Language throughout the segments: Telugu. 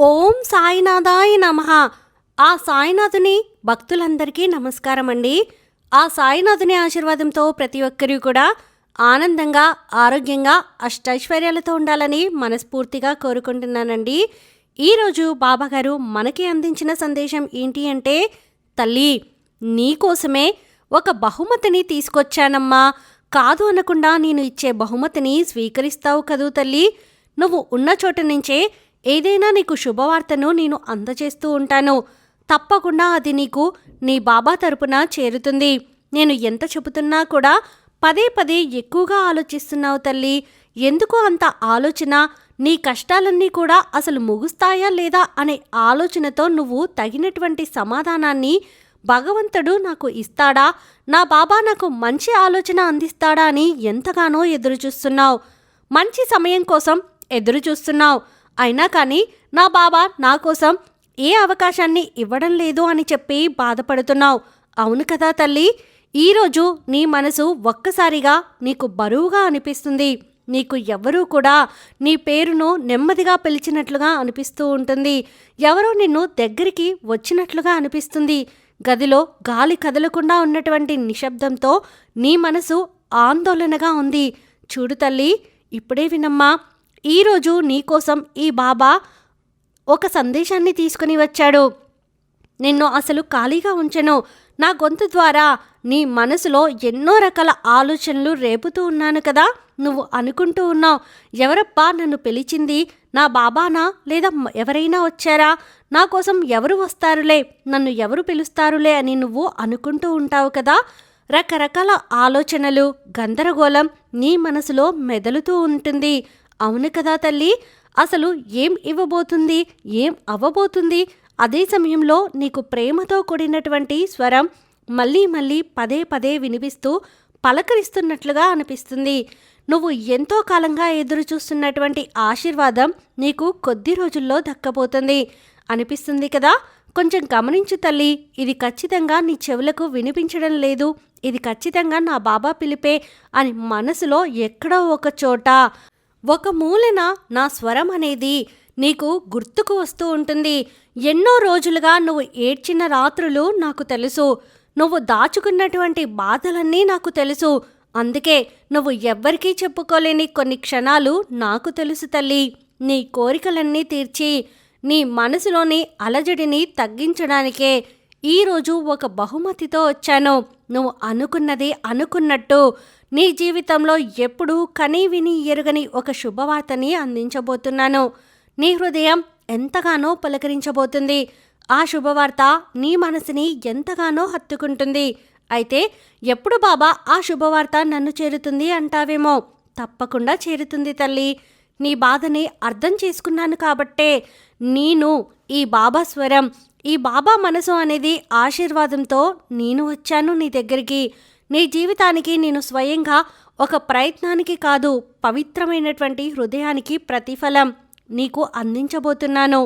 ఓం సాయినాథాయ నమః. ఆ సాయినాథుని భక్తులందరికీ నమస్కారం అండి. ఆ సాయినాథుని ఆశీర్వాదంతో ప్రతి ఒక్కరూ కూడా ఆనందంగా, ఆరోగ్యంగా, అష్టైశ్వర్యాలతో ఉండాలని మనస్ఫూర్తిగా కోరుకుంటున్నానండి. ఈరోజు బాబాగారు మనకి అందించిన సందేశం ఏంటి అంటే, తల్లి నీకోసమే ఒక బహుమతిని తీసుకొచ్చానమ్మా. కాదు అనకుండా నేను ఇచ్చే బహుమతిని స్వీకరిస్తావు కదూ తల్లి. నువ్వు ఉన్న చోట నుంచే ఏదైనా నీకు శుభవార్తను నేను అందజేస్తూ ఉంటాను. తప్పకుండా అది నీకు నీ బాబా తరపున చేరుతుంది. నేను ఎంత చెబుతున్నా కూడా పదే పదే ఎక్కువగా ఆలోచిస్తున్నావు తల్లి. ఎందుకు అంత ఆలోచన? నీ కష్టాలన్నీ కూడా అసలు ముగుస్తాయా లేదా అనే ఆలోచనతో నువ్వు తగినటువంటి సమాధానాన్ని భగవంతుడు నాకు ఇస్తాడా, నా బాబా నాకు మంచి ఆలోచన అందిస్తాడా అని ఎంతగానో ఎదురుచూస్తున్నావు. మంచి సమయం కోసం ఎదురుచూస్తున్నావు. అయినా కానీ నా బాబా నా కోసం ఏ అవకాశాన్ని ఇవ్వడం లేదు అని చెప్పి బాధపడుతున్నావు. అవును కదా తల్లి. ఈరోజు నీ మనసు ఒక్కసారిగా నీకు బరువుగా అనిపిస్తుంది. నీకు ఎవరూ కూడా నీ పేరును నెమ్మదిగా పిలిచినట్లుగా అనిపిస్తూ ఉంటుంది. ఎవరో నిన్ను దగ్గరికి వచ్చినట్లుగా అనిపిస్తుంది. గదిలో గాలి కదలకుండా ఉన్నటువంటి నిశ్శబ్దంతో నీ మనసు ఆందోళనగా ఉంది. చూడు తల్లి, ఇప్పుడే వినమ్మా. ఈరోజు నీకోసం ఈ బాబా ఒక సందేశాన్ని తీసుకుని వచ్చాడు. నిన్ను అసలు ఖాళీగా ఉంచెను. నా గొంతు ద్వారా నీ మనసులో ఎన్నో రకాల ఆలోచనలు రేపుతూ ఉన్నాను కదా. నువ్వు అనుకుంటూ ఉన్నావు, ఎవరప్పా నన్ను పిలిచింది, నా బాబానా లేదా ఎవరైనా వచ్చారా, నా కోసం ఎవరు వస్తారులే, నన్ను ఎవరు పిలుస్తారులే అని నువ్వు అనుకుంటూ ఉంటావు కదా. రకరకాల ఆలోచనలు, గందరగోళం నీ మనసులో మెదలుతూ ఉంటుంది. అవును కదా తల్లి. అసలు ఏం ఇవ్వబోతుంది, ఏం అవ్వబోతుంది? అదే సమయంలో నీకు ప్రేమతో కూడినటువంటి స్వరం మళ్ళీ మళ్ళీ పదే పదే వినిపిస్తూ పలకరిస్తున్నట్లుగా అనిపిస్తుంది. నువ్వు ఎంతో కాలంగా ఎదురు చూస్తున్నటువంటి ఆశీర్వాదం నీకు కొద్ది రోజుల్లో దక్కబోతుంది అనిపిస్తుంది కదా. కొంచెం గమనించు తల్లి. ఇది ఖచ్చితంగా నీ చెవులకు వినిపించడం లేదు. ఇది ఖచ్చితంగా నా బాబా పిలిపే అని మనసులో ఎక్కడో ఒక చోట, ఒక మూలన నా స్వరం అనేది నీకు గుర్తుకు వస్తూ ఉంటుంది. ఎన్నో రోజులుగా నువ్వు ఏడ్చిన రాత్రులు నాకు తెలుసు. నువ్వు దాచుకున్నటువంటి బాధలన్నీ నాకు తెలుసు. అందుకే నువ్వు ఎవ్వరికీ చెప్పుకోలేని కొన్ని క్షణాలు నాకు తెలుసు తల్లి. నీ కోరికలన్నీ తీర్చి నీ మనసులోని అలజడిని తగ్గించడానికే ఈరోజు ఒక బహుమతితో వచ్చాను. నువ్వు అనుకున్నది అనుకున్నట్టు నీ జీవితంలో ఎప్పుడూ కనీ విని ఎరుగని ఒక శుభవార్తని అందించబోతున్నాను. నీ హృదయం ఎంతగానో పలకరించబోతుంది. ఆ శుభవార్త నీ మనసుని ఎంతగానో హత్తుకుంటుంది. అయితే ఎప్పుడు బాబా ఆ శుభవార్త నన్ను చేరుతుంది అంటావేమో. తప్పకుండా చేరుతుంది తల్లి. నీ బాధని అర్థం చేసుకున్నాను కాబట్టే నేను ఈ బాబా స్వరం, ఈ బాబా మనసు అనేది ఆశీర్వాదంతో నేను వచ్చాను నీ దగ్గరికి. నీ జీవితానికి నేను స్వయంగా ఒక ప్రయత్నానికి కాదు, పవిత్రమైనటువంటి హృదయానికి ప్రతిఫలం నీకు అందించబోతున్నాను.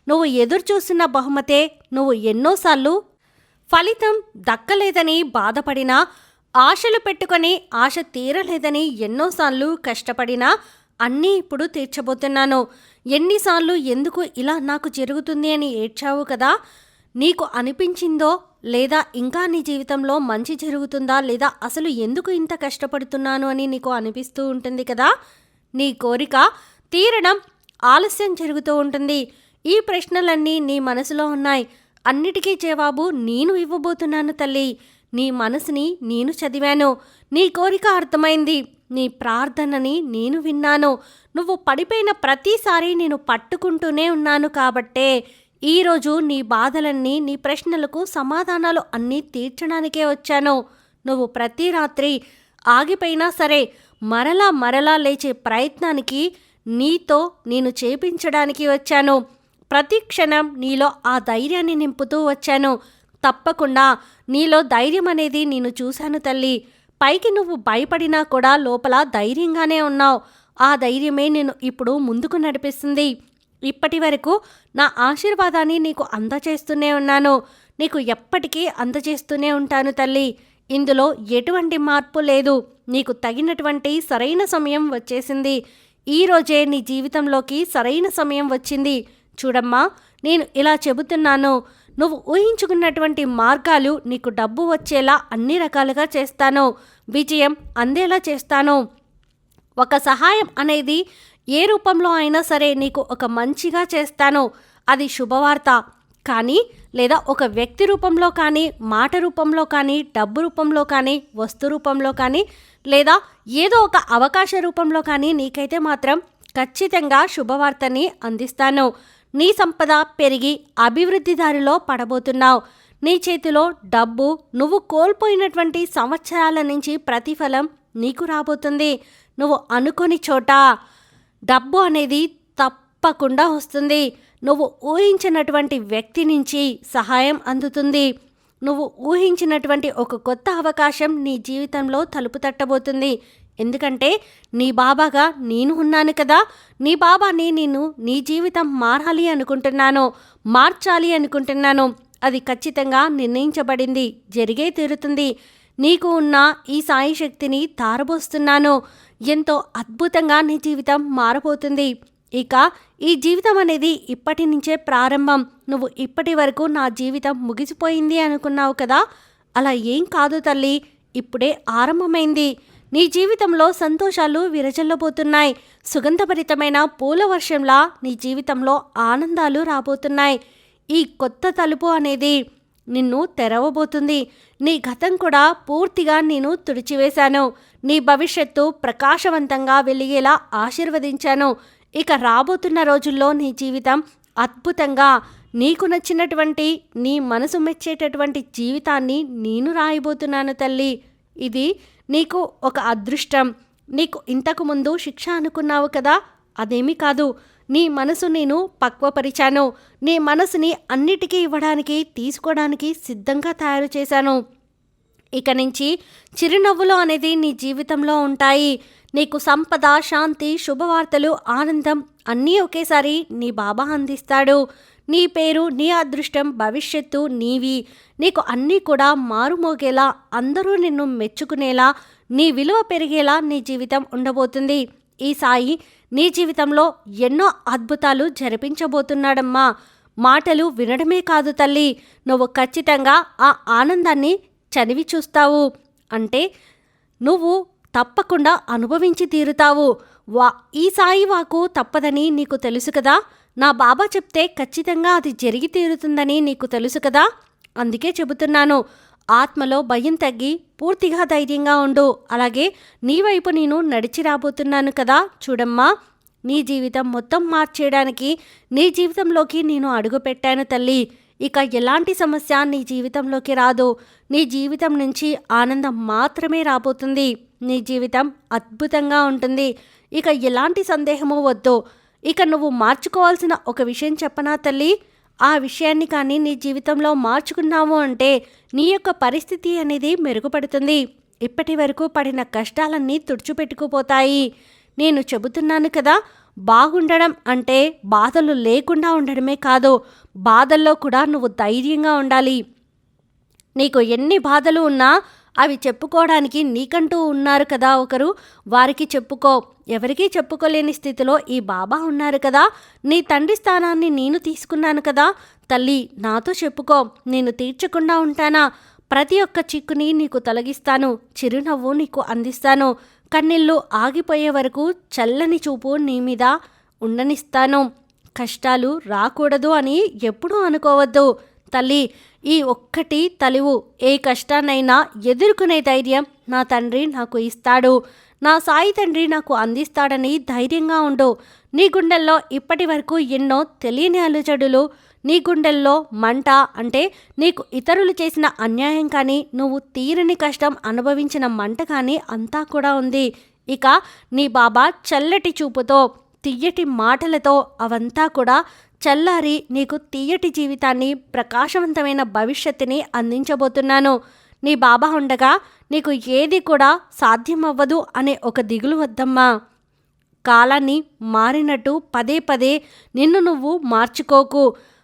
నువ్వు ఎదురు చూస్తున్న బహుమతే. నువ్వు ఎన్నోసార్లు ఫలితం దక్కలేదని బాధపడినా, ఆశలు పెట్టుకొని ఆశ తీరలేదని ఎన్నోసార్లు కష్టపడినా అన్నీ ఇప్పుడు తీర్చబోతున్నాను. ఎన్నిసార్లు ఎందుకు ఇలా నాకు జరుగుతుంది అని ఏడ్చావు కదా. నీకు అనిపించిందో లేదా ఇంకా నీ జీవితంలో మంచి జరుగుతుందా లేదా అసలు ఎందుకు ఇంత కష్టపడుతున్నాను అని నీకు అనిపిస్తూ ఉంటుంది కదా. నీ కోరిక తీరడం ఆలస్యం జరుగుతూ ఉంటుంది. ఈ ప్రశ్నలన్నీ నీ మనసులో ఉన్నాయి. అన్నిటికీ జవాబు నేను ఇవ్వబోతున్నాను తల్లి. నీ మనసుని నేను చదివాను. నీ కోరిక అర్థమైంది. నీ ప్రార్థనని నేను విన్నాను. నువ్వు పడిపోయిన ప్రతిసారి నేను పట్టుకుంటూనే ఉన్నాను కాబట్టే ఈరోజు నీ బాధలన్నీ, నీ ప్రశ్నలకు సమాధానాలు అన్నీ తీర్చడానికే వచ్చాను. నువ్వు ప్రతి రాత్రి ఆగిపోయినా సరే మరలా మరలా లేచే ప్రయత్నానికి నీతో నేను చేపించడానికి వచ్చాను. ప్రతి క్షణం నీలో ఆ ధైర్యాన్ని నింపుతూ వచ్చాను. తప్పకుండా నీలో ధైర్యం అనేది నేను చూశాను తల్లి. పైకి నువ్వు భయపడినా కూడా లోపల ధైర్యంగానే ఉన్నావు. ఆ ధైర్యమే నేను ఇప్పుడు ముందుకు నడిపిస్తుంది. ఇప్పటి వరకు నా ఆశీర్వాదాన్ని నీకు అందజేస్తూనే ఉన్నాను. నీకు ఎప్పటికీ అందజేస్తూనే ఉంటాను తల్లి. ఇందులో ఎటువంటి మార్పు లేదు. నీకు తగినటువంటి సరైన సమయం వచ్చేసింది. ఈరోజే నీ జీవితంలోకి సరైన సమయం వచ్చింది. చూడమ్మా, నేను ఇలా చెబుతున్నాను, నువ్వు ఊహించుకున్నటువంటి మార్గాలు నీకు డబ్బు వచ్చేలా అన్ని రకాలుగా చేస్తాను, విజయం అందేలా చేస్తాను. ఒక సహాయం అనేది ఏ రూపంలో అయినా సరే నీకు ఒక మంచిగా చేస్తాను. అది శుభవార్త కానీ, లేదా ఒక వ్యక్తి రూపంలో కానీ, మాట రూపంలో కానీ, డబ్బు రూపంలో కానీ, వస్తు రూపంలో కానీ, లేదా ఏదో ఒక అవకాశ రూపంలో కానీ నీకైతే మాత్రం ఖచ్చితంగా శుభవార్తని అందిస్తాను. నీ సంపద పెరిగి అభివృద్ధి దారిలో పడబోతున్నావు. నీ చేతిలో డబ్బు నువ్వు కోల్పోయినటువంటి సంవత్సరాల నుంచి ప్రతిఫలం నీకు రాబోతుంది. నువ్వు అనుకోని చోట డబ్బు అనేది తప్పకుండా వస్తుంది. నువ్వు ఊహించినటువంటి వ్యక్తి నుంచి సహాయం అందుతుంది. నువ్వు ఊహించినటువంటి ఒక కొత్త అవకాశం నీ జీవితంలో తలుపు తట్టబోతుంది. ఎందుకంటే నీ బాబాగా నేను ఉన్నాను కదా. నీ బాబాని నీ జీవితం మారాలి అనుకుంటున్నాను, మార్చాలి అనుకుంటున్నాను. అది ఖచ్చితంగా నిర్ణయించబడింది, జరిగే తీరుతుంది. నీకు ఉన్న ఈ సాయి శక్తిని తారబోస్తున్నాను. ఎంతో అద్భుతంగా నీ జీవితం మారబోతుంది. ఇక ఈ జీవితం అనేది ఇప్పటి నుంచే ప్రారంభం. నువ్వు ఇప్పటి వరకు నా జీవితం ముగిసిపోయింది అనుకున్నావు కదా, అలా ఏం కాదు తల్లి, ఇప్పుడే ఆరంభమైంది. నీ జీవితంలో సంతోషాలు విరజల్లబోతున్నాయి. సుగంధభరితమైన పూల వర్షంలా నీ జీవితంలో ఆనందాలు రాబోతున్నాయి. ఈ కొత్త తలుపు అనేది నిన్ను తెరవబోతుంది. నీ గతం కూడా పూర్తిగా నేను తుడిచివేశాను. నీ భవిష్యత్తు ప్రకాశవంతంగా వెలిగేలా ఆశీర్వదించాను. ఇక రాబోతున్న రోజుల్లో నీ జీవితం అద్భుతంగా, నీకు నచ్చినటువంటి, నీ మనసు మెచ్చేటటువంటి జీవితాన్ని నేను రాయబోతున్నాను తల్లి. ఇది నీకు ఒక అదృష్టం. నీకు ఇంతకు ముందు శిక్ష అనుకున్నావు కదా, అదేమీ కాదు. నీ మనసు నేను పక్వపరిచాను. నీ మనసుని అన్నిటికీ ఇవ్వడానికి, తీసుకోవడానికి సిద్ధంగా తయారు చేశాను. ఇక నుంచి చిరునవ్వులు అనేది నీ జీవితంలో ఉంటాయి. నీకు సంపద, శాంతి, శుభవార్తలు, ఆనందం అన్నీ ఒకేసారి నీ బాబా అందిస్తాడు. నీ పేరు, నీ అదృష్టం, భవిష్యత్తు నీవి. నీకు అన్నీ కూడా మారుమోగేలా, అందరూ నిన్ను మెచ్చుకునేలా, నీ విలువ పెరిగేలా నీ జీవితం ఉండబోతుంది. ఈ సాయి నీ జీవితంలో ఎన్నో అద్భుతాలు జరిపించబోతున్నాడమ్మా. మాటలు వినడమే కాదు తల్లి, నువ్వు ఖచ్చితంగా ఆ ఆనందాన్ని చదివి చూస్తావు. అంటే నువ్వు తప్పకుండా అనుభవించి తీరుతావు. ఈ సాయి వాకు తప్పదని నీకు తెలుసు కదా. నా బాబా చెప్తే ఖచ్చితంగా అది జరిగి తీరుతుందని నీకు తెలుసు కదా. అందుకే చెబుతున్నాను, ఆత్మలో భయం తగ్గి పూర్తిగా ధైర్యంగా ఉండు. అలాగే నీ వైపు నేను నడిచి రాబోతున్నాను కదా. చూడమ్మా, నీ జీవితం మొత్తం మార్చేయడానికి నీ జీవితంలోకి నేను అడుగు పెట్టాను తల్లి. ఇక ఎలాంటి సమస్య నీ జీవితంలోకి రాదు. నీ జీవితం నుంచి ఆనందం మాత్రమే రాబోతుంది. నీ జీవితం అద్భుతంగా ఉంటుంది. ఇక ఎలాంటి సందేహమూ వద్దు. ఇక నువ్వు మార్చుకోవాల్సిన ఒక విషయం చెప్పనా తల్లి. ఆ విషయాన్ని కానీ నీ జీవితంలో మార్చుకున్నావు అంటే నీ యొక్క పరిస్థితి అనేది మెరుగుపడుతుంది. ఇప్పటి వరకు పడిన కష్టాలన్నీ తుడిచిపెట్టుకుపోతాయి. నేను చెబుతున్నాను కదా, బాగుండడం అంటే బాధలు లేకుండా ఉండడమే కాదు, బాధల్లో కూడా నువ్వు ధైర్యంగా ఉండాలి. నీకు ఎన్ని బాధలు ఉన్నా అవి చెప్పుకోవడానికి నీకంటూ ఉన్నారు కదా ఒకరు, వారికి చెప్పుకో. ఎవరికీ చెప్పుకోలేని స్థితిలో ఈ బాబా ఉన్నారు కదా. నీ తండ్రి స్థానాన్ని నేను తీసుకున్నాను కదా తల్లి, నాతో చెప్పుకో. నేను తీర్చకుండా ఉంటానా? ప్రతి ఒక్క చిక్కుని నీకు తొలగిస్తాను. చిరునవ్వు నీకు అందిస్తాను. కన్నీళ్ళు ఆగిపోయే వరకు చల్లని చూపు నీ మీద ఉండనిస్తాను. కష్టాలు రాకూడదు అని ఎప్పుడూ అనుకోవద్దు తల్లి. ఈ ఒక్కటి తలివు, ఏ కష్టాన్నైనా ఎదుర్కొనే ధైర్యం నా తండ్రి నాకు ఇస్తాడు, నా సాయి తండ్రి నాకు అందిస్తాడని ధైర్యంగా ఉండు. నీ గుండెల్లో ఇప్పటి వరకు ఎన్నో తెలియని అలజడులు, నీ గుండెల్లో మంట, అంటే నీకు ఇతరులు చేసిన అన్యాయం కానీ, నువ్వు తీరని కష్టం అనుభవించిన మంట కానీ అంతా కూడా ఉంది. ఇక నీ బాబా చల్లటి చూపుతో, తియ్యటి మాటలతో అవంతా కూడా చల్లారి నీకు తీయటి జీవితాన్ని, ప్రకాశవంతమైన భవిష్యత్తుని అందించబోతున్నాను. నీ బాబా ఉండగా నీకు ఏది కూడా సాధ్యమవ్వదు అనే ఒక దిగులు వద్దమ్మా. కాలాన్ని మారినట్టు పదే పదే నిన్ను నువ్వు మార్చుకోకు.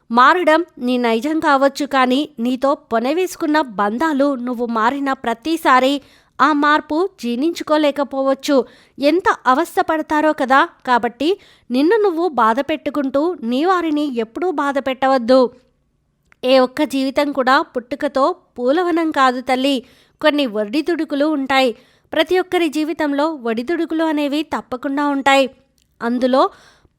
మారడం నీ నైజం కావచ్చు, కానీ నీతో పొనవేసుకున్న బంధాలు నువ్వు మారిన ప్రతిసారి ఆ మార్పు జీర్ణించుకోలేకపోవచ్చు. ఎంత అవస్థ పడతారో కదా. కాబట్టి నిన్ను నువ్వు బాధ పెట్టుకుంటూ నీ వారిని ఎప్పుడూ బాధ పెట్టవద్దు. ఏ ఒక్క జీవితం కూడా పుట్టుకతో పూలవనం కాదు తల్లి. కొన్ని ఒడిదుడుకులు ఉంటాయి. ప్రతి ఒక్కరి జీవితంలో ఒడిదుడుకులు అనేవి తప్పకుండా ఉంటాయి. అందులో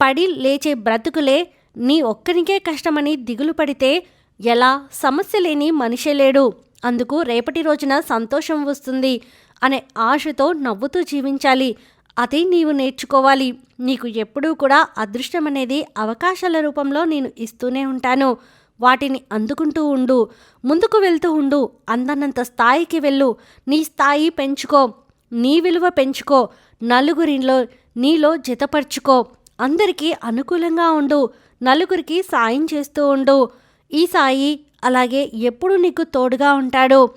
పడి లేచే బ్రతుకులే నీ ఒక్కనికే కష్టమని దిగులు పడితే ఎలా? సమస్య లేని మనిషే లేడు. అందుకు రేపటి రోజున సంతోషం వస్తుంది అనే ఆశతో నవ్వుతూ జీవించాలి. అదే నీవు నేర్చుకోవాలి. నీకు ఎప్పుడూ కూడా అదృష్టం అనేది అవకాశాల రూపంలో నేను ఇస్తూనే ఉంటాను. వాటిని అందుకుంటూ ఉండు. ముందుకు వెళ్తూ ఉండు. అందనంత స్థాయికి వెళ్ళు. నీ స్థాయి పెంచుకో. నీ విలువ పెంచుకో. నలుగురిలో నీలో జతపరుచుకో. అందరికీ అనుకూలంగా ఉండు. నలుగురికి సాయం చేస్తూ ఉండు. ఈ సాయి అలాగే ఎప్పుడు నీకు తోడుగా ఉంటాడు.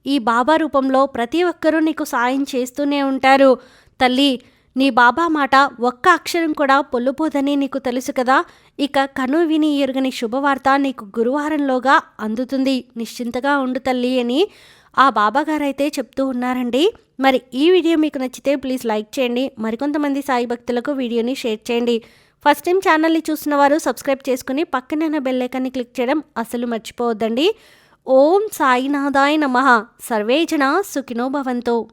ఈ బాబా రూపంలో ప్రతి ఒక్కరూ నీకు సాయం చేస్తూనే ఉంటారు. తల్లి, నీ బాబా మాట ఒక్క అక్షరం కూడా పొల్లుపోదని నీకు తెలుసు కదా. ఇక కను విని ఎరుగని శుభవార్త నీకు గురువారంలోగా అందుతుంది. నిశ్చింతగా ఉండు తల్లి అని ఆ బాబాగారైతే చెప్తూ ఉన్నారండి. మరి ఈ వీడియో మీకు నచ్చితే ప్లీజ్ లైక్ చేయండి. మరికొంతమంది సాయి భక్తులకు వీడియోని షేర్ చేయండి. ఫస్ట్ టైం ఛానల్ని చూసిన వారు సబ్స్క్రైబ్ చేసుకుని పక్కన బెల్ ఐకాన్ని క్లిక్ చేయడం అస్సలు మర్చిపోవద్దండి. ఓం సాయినాథాయ నమః. సర్వే జనా సుఖినో భవంతు.